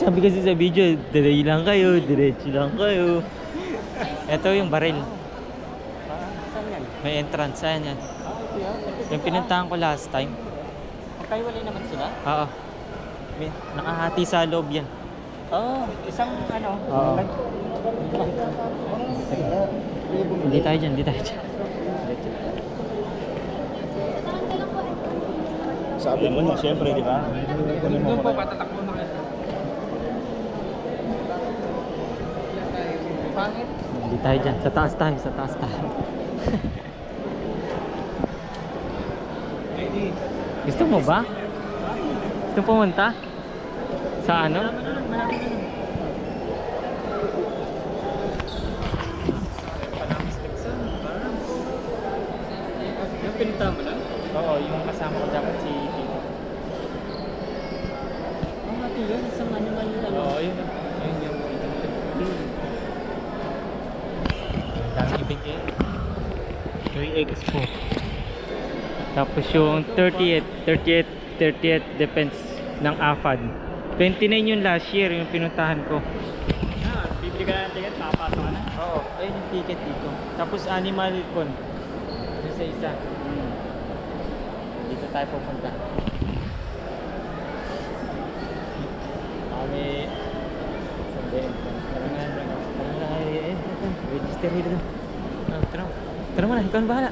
sabi kasi sa video, delay lang kayo, diretso lang kayo. Ito yung baril. Saan yan? May entrance, ayan yan. Ito yan. Yung pinuntahan ko last time. Magkaiwalay naman sila? Oo. Nakahati sa loob yan. Isang ano? Oo. Hindi tayo dyan, hindi tayo dyan. Sabi mo na, siyempre, di ba? Doon po, patatakbo na kayo. Pangit. Hindi tayo dyan. Sa taas tayo, sa taas tayo. Gusto mo ba? Gusto pumunta? Sa ano? Yung pinunta mo lang? Oo, yung kasama ko dapat si Tito. Ito yun, isang animal yun. Oo, yun. Yun yung daming ibigay. Yung expo. Tapos yung 30th defense ng AFAD. 29 yung last year, yung pinuntahan ko. Bibili ka na ng ticket, makapasok ka na. Oo, ayun yung ticket dito. Tapos animal con. Yung sa isa. Dito tayo pupunta. Kami sa entrance. Tara nga, register dito. Tara mo na, ikaw ang bahala.